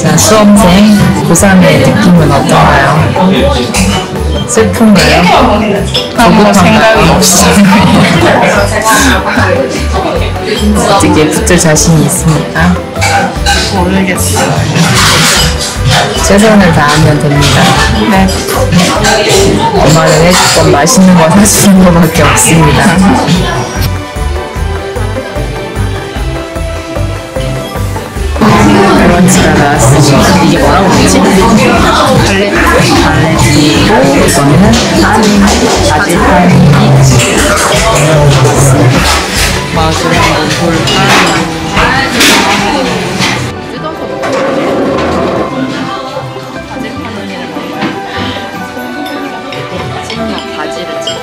자, 수험생 고3의 느낌은 어떤가요? 슬픈가요? 아무 생각이 없어요. 어떻게 붙을 자신이 있습니까? 모르겠어요. 최선을 다하면 됩니다. 네. 엄마는 해줄 건 맛있는 거 사주는 거밖에 없습니다. 브런치가 나왔습니다. 이게 뭐라고 그러지? 발레티고 이거는 바질 파니 맛은 볼까요? 바지를 찍어.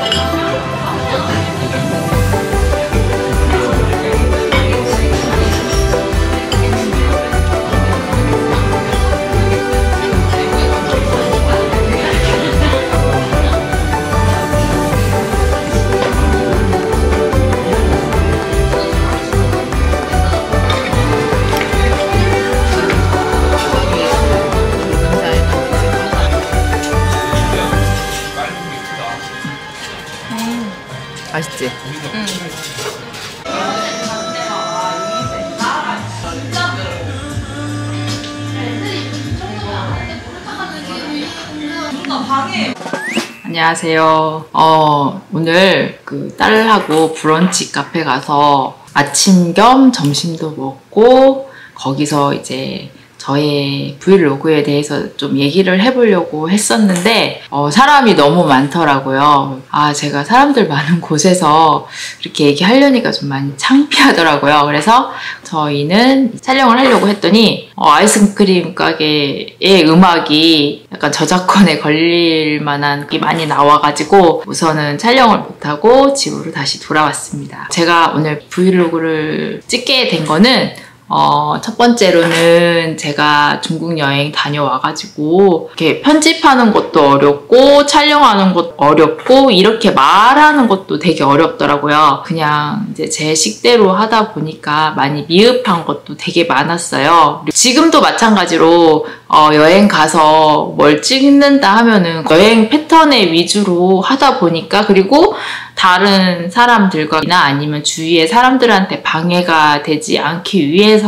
맛있지? 응. 안녕하세요. 오늘 그 딸하고 브런치 카페 가서 아침 겸 점심도 먹고 거기서 이제 저의 브이로그에 대해서 좀 얘기를 해보려고 했었는데 사람이 너무 많더라고요. 제가 사람들 많은 곳에서 이렇게 얘기하려니까 좀 많이 창피하더라고요. 그래서 저희는 촬영을 하려고 했더니 아이스크림 가게의 음악이 약간 저작권에 걸릴 만한 게 많이 나와가지고 우선은 촬영을 못하고 집으로 다시 돌아왔습니다. 제가 오늘 브이로그를 찍게 된 거는 첫 번째로는 제가 중국 여행 다녀와가지고 이렇게 편집하는 것도 어렵고 촬영하는 것도 어렵고 이렇게 말하는 것도 되게 어렵더라고요. 그냥 이제 제 식대로 하다 보니까 많이 미흡한 것도 되게 많았어요. 지금도 마찬가지로 여행 가서 뭘 찍는다 하면은 여행 패턴의 위주로 하다 보니까 그리고 다른 사람들과 아니면 주위의 사람들한테 방해가 되지 않기 위해서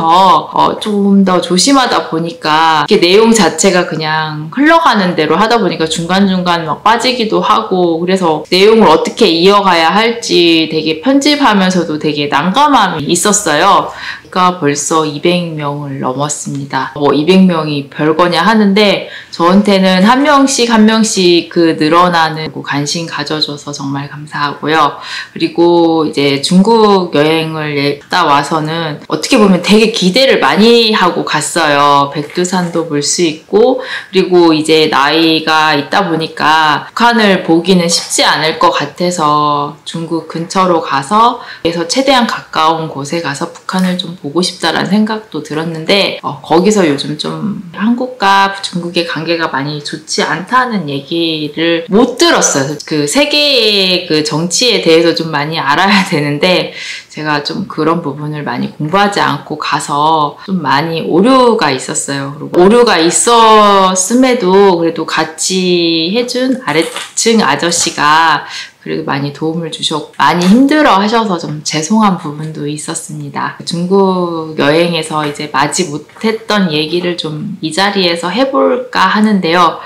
좀 더 조심하다 보니까 이게 내용 자체가 그냥 흘러가는 대로 하다 보니까 중간중간 막 빠지기도 하고 그래서 내용을 어떻게 이어가야 할지 되게 편집하면서도 되게 난감함이 있었어요. 그러니까 벌써 200명을 넘었습니다. 200명이 별거냐 하는데 저한테는 한 명씩 한 명씩 그 늘어나는 관심 가져줘서 정말 감사하고요. 그리고 이제 중국 여행을 갔다 와서는 어떻게 보면 되게 기대를 많이 하고 갔어요. 백두산도 볼 수 있고 그리고 이제 나이가 있다 보니까 북한을 보기는 쉽지 않을 것 같아서 중국 근처로 가서 그래서 최대한 가까운 곳에 가서 북한을 좀 보고 싶다라는 생각도 들었는데 거기서 요즘 좀 한국과 중국의 관계가 많이 좋지 않다는 얘기를 못 들었어요. 그 세계의 그 정치에 대해서 좀 많이 알아야 되는데 제가 좀 그런 부분을 많이 공부하지 않고 가서 좀 많이 오류가 있었어요. 그리고 오류가 있었음에도 그래도 같이 해준 아래층 아저씨가 그래도 많이 도움을 주셨고 많이 힘들어 하셔서 좀 죄송한 부분도 있었습니다. 중국 여행에서 이제 마지 못했던 얘기를 좀 이 자리에서 해볼까 하는데요.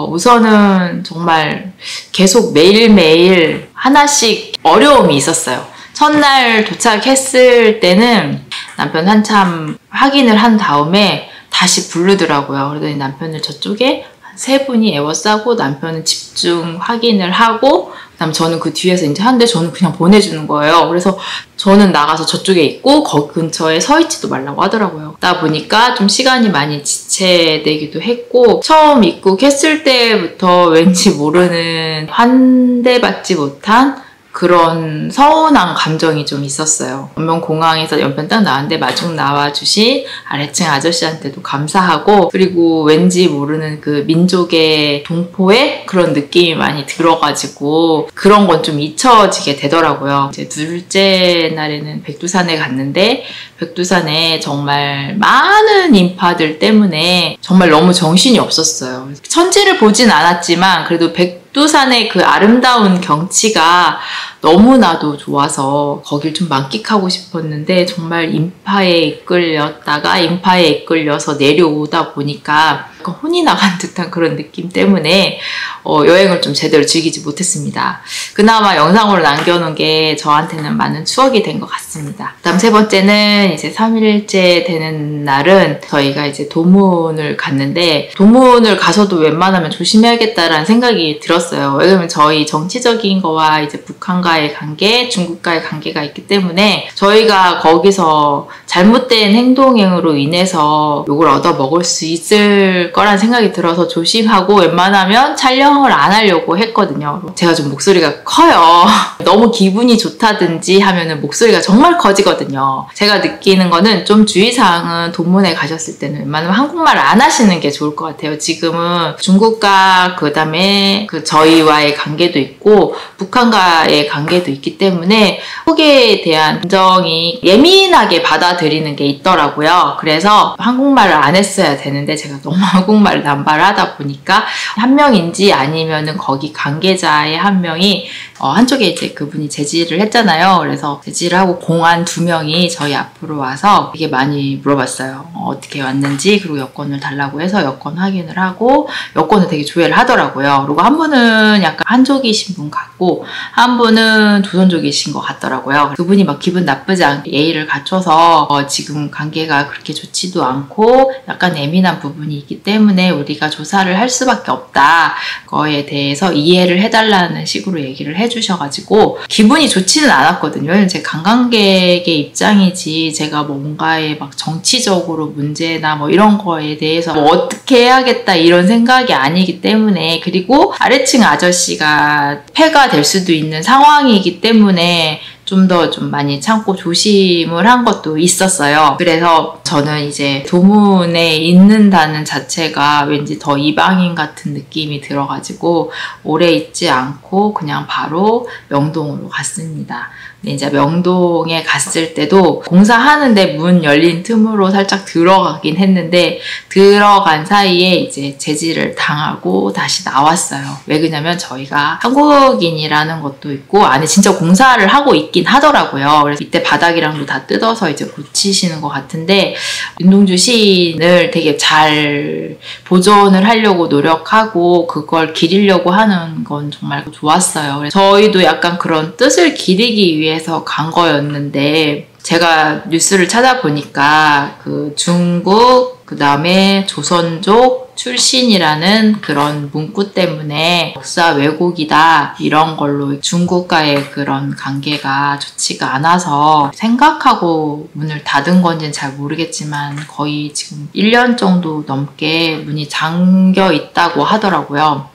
우선은 정말 계속 매일매일 하나씩 어려움이 있었어요. 첫날 도착했을 때는 남편 한참 확인을 한 다음에 다시 부르더라고요. 그러더니 남편을 저쪽에 3분이 에워싸고 남편은 집중 확인을 하고 그다음 저는 그 뒤에서 이제 하는데 저는 그냥 보내주는 거예요. 그래서 저는 나가서 저쪽에 있고 거기 근처에 서 있지도 말라고 하더라고요. 그러다 보니까 좀 시간이 많이 지체되기도 했고 처음 입국했을 때부터 왠지 모르는 환대받지 못한 그런 서운한 감정이 좀 있었어요. 원명공항에서 연편 딱 나왔는데 마중 나와주신 아래층 아저씨한테도 감사하고, 그리고 왠지 모르는 그 민족의 동포의 그런 느낌이 많이 들어가지고 그런 건 좀 잊혀지게 되더라고요. 이제 둘째 날에는 백두산에 갔는데 백두산에 정말 많은 인파들 때문에 정말 너무 정신이 없었어요. 천지를 보진 않았지만 그래도 백두산의 그 아름다운 경치가 너무나도 좋아서 거길 좀 만끽하고 싶었는데, 정말 인파에 이끌렸다가 인파에 이끌려서 내려오다 보니까 약간 혼이 나간 듯한 그런 느낌 때문에 여행을 좀 제대로 즐기지 못했습니다. 그나마 영상으로 남겨놓은 게 저한테는 많은 추억이 된 것 같습니다. 다음 세 번째는 이제 3일째 되는 날은 저희가 이제 도문을 갔는데, 도문을 가서도 웬만하면 조심해야겠다라는 생각이 들었어요. 왜냐면 저희 정치적인 거와 이제 북한과의 관계, 중국과의 관계가 있기 때문에 저희가 거기서 잘못된 행동으로 인해서 욕을 얻어 먹을 수 있을 거란 생각이 들어서 조심하고 웬만하면 촬영을 안 하려고 했거든요. 제가 좀 목소리가 커요. 너무 기분이 좋다든지 하면은 목소리가 정말 커지거든요. 제가 느끼는 거는 좀 주의사항은 도문에 가셨을 때는 웬만하면 한국말을 안 하시는 게 좋을 것 같아요. 지금은 중국과 그다음에 저희와의 관계도 있고 북한과의 관계도 있기 때문에 한국에 대한 감정이 예민하게 받아들이는 게 있더라고요. 그래서 한국말을 안 했어야 되는데 제가 너무 한국말을 남발을 하다 보니까 한 명인지 아니면은 거기 관계자의 한 명이 한쪽에 이제 그분이 제지를 했잖아요. 그래서 제지를 하고 공안 2명이 저희 앞으로 와서 되게 많이 물어봤어요. 어떻게 왔는지, 그리고 여권을 달라고 해서 여권 확인을 하고 여권을 되게 조회를 하더라고요. 그리고 한 분은 약간 한족이신 분 같고 한 분은 조선족이신 것 같더라고요. 그분이 막 기분 나쁘지 않게 예의를 갖춰서 지금 관계가 그렇게 좋지도 않고 약간 예민한 부분이 있기 때문에 우리가 조사를 할 수밖에 없다. 거에 대해서 이해를 해달라는 식으로 얘기를 해주셔가지고 기분이 좋지는 않았거든요. 제 관광객의 입장이지 제가 뭔가에 막 정치적으로 문제나 뭐 이런 거에 대해서 뭐 어떻게 해야겠다 이런 생각이 아니기 때문에, 그리고 아래층 아저씨가 폐가 될 수도 있는 상황이기 때문에 좀 더 좀 많이 참고 조심을 한 것도 있었어요. 그래서 저는 이제 도문에 있는다는 자체가 왠지 더 이방인 같은 느낌이 들어가지고 오래 있지 않고 그냥 바로 명동으로 갔습니다. 근데 이제 명동에 갔을 때도 공사하는데 문 열린 틈으로 살짝 들어가긴 했는데 들어간 사이에 이제 제지를 당하고 다시 나왔어요. 왜 그러냐면 저희가 한국인이라는 것도 있고 안에 진짜 공사를 하고 있긴 하더라고요. 그래서 밑에 바닥이랑도 다 뜯어서 이제 고치시는 것 같은데 윤동주 시인을 되게 잘 보존을 하려고 노력하고 그걸 기리려고 하는 건 정말 좋았어요. 그래서 저희도 약간 그런 뜻을 기리기 위해서 간 거였는데, 제가 뉴스를 찾아보니까 그 중국, 그 다음에 조선족 출신이라는 그런 문구 때문에 역사 왜곡이다 이런 걸로 중국과의 그런 관계가 좋지가 않아서 생각하고 문을 닫은 건지는 잘 모르겠지만 거의 지금 1년 정도 넘게 문이 잠겨 있다고 하더라고요.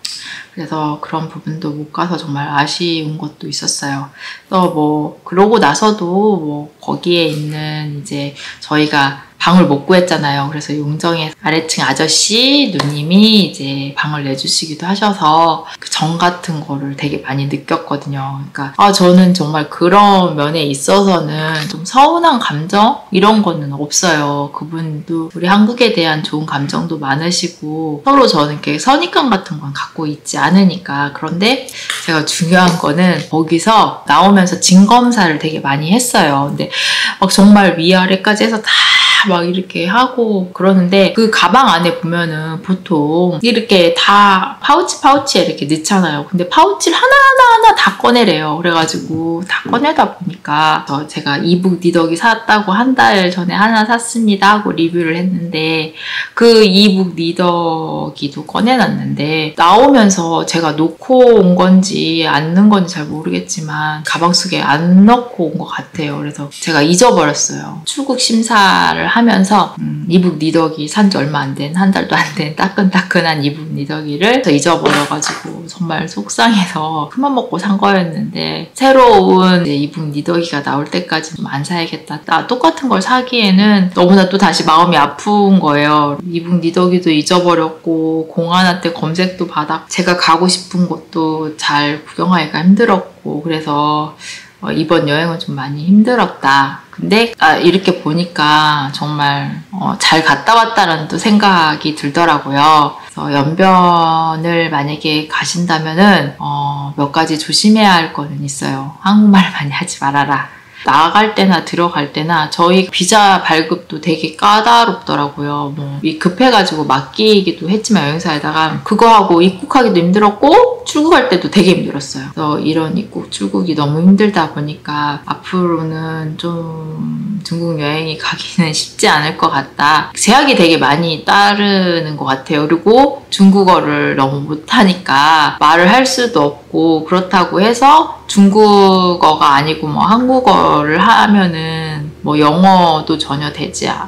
그래서 그런 부분도 못 가서 정말 아쉬운 것도 있었어요. 또 그러고 나서도 거기에 있는 이제 저희가 방을 못 구했잖아요. 그래서 용정의 아래층 아저씨 누님이 이제 방을 내주시기도 하셔서 그 정 같은 거를 되게 많이 느꼈거든요. 그러니까 저는 정말 그런 면에 있어서는 좀 서운한 감정? 이런 거는 없어요. 그분도 우리 한국에 대한 좋은 감정도 많으시고 서로 저는 이렇게 선입관 같은 건 갖고 있지 않으니까. 그런데 제가 중요한 거는 거기서 나오면서 진검사를 되게 많이 했어요. 근데 막 정말 위아래까지 해서 다 막 이렇게 하고 그러는데 그 가방 안에 보면은 보통 이렇게 다 파우치에 이렇게 넣잖아요. 근데 파우치를 하나하나 다 꺼내래요. 그래가지고 다 꺼내다 보니까 제가 이북 니더기 샀다고 한 달 전에 하나 샀습니다 하고 리뷰를 했는데 그 이북 니더기도 꺼내놨는데 나오면서 제가 놓고 온 건지 안 넣은 건지 잘 모르겠지만 가방 속에 안 넣고 온 것 같아요. 그래서 제가 잊어버렸어요. 출국 심사를 하면서 이북 니더기 산지 얼마 안 된, 한 달도 안 된 따끈따끈한 이북 니더기를 잊어버려가지고 정말 속상해서 큰맘 먹고 산 거였는데, 새로운 이제 이북 니더기가 나올 때까지 좀 안 사야겠다. 똑같은 걸 사기에는 너무나 또 다시 마음이 아픈 거예요. 이북 니더기도 잊어버렸고 공하나 때 검색도 받았고 제가 가고 싶은 곳도 잘 구경하기가 힘들었고, 그래서 이번 여행은 좀 많이 힘들었다. 근데 이렇게 보니까 정말 잘 갔다 왔다라는 또 생각이 들더라고요. 그래서 연변을 만약에 가신다면은 몇 가지 조심해야 할 거는 있어요. 한국말 많이 하지 말아라. 나갈 때나 들어갈 때나 저희 비자 발급도 되게 까다롭더라고요. 급해가지고 맡기기도 했지만 여행사에다가 그거하고 입국하기도 힘들었고 출국할 때도 되게 힘들었어요. 그래서 이런 입국 출국이 너무 힘들다 보니까 앞으로는 좀 중국 여행이 가기는 쉽지 않을 것 같다. 제약이 되게 많이 따르는 것 같아요. 그리고 중국어를 너무 못하니까 말을 할 수도 없고, 그렇다고 해서 중국어가 아니고 한국어를 하면은 영어도 전혀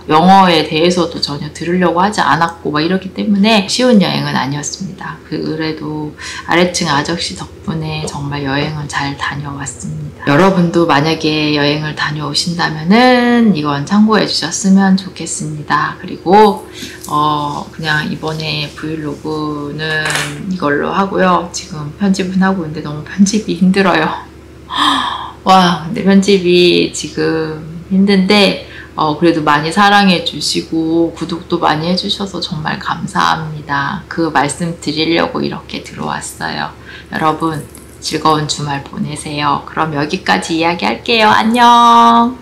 영어에 대해서도 전혀 들으려고 하지 않았고 이렇기 때문에 쉬운 여행은 아니었습니다. 그래도 아래층 아저씨 덕분에 정말 여행을 잘 다녀왔습니다. 여러분도 만약에 여행을 다녀오신다면은 이건 참고해 주셨으면 좋겠습니다. 그리고 그냥 이번에 브이로그는 이걸로 하고요. 지금 편집은 하고 있는데 너무 편집이 힘들어요. 와, 근데 편집이 지금 힘든데 그래도 많이 사랑해 주시고 구독도 많이 해주셔서 정말 감사합니다. 그 말씀 드리려고 이렇게 들어왔어요. 여러분 즐거운 주말 보내세요. 그럼 여기까지 이야기할게요. 안녕.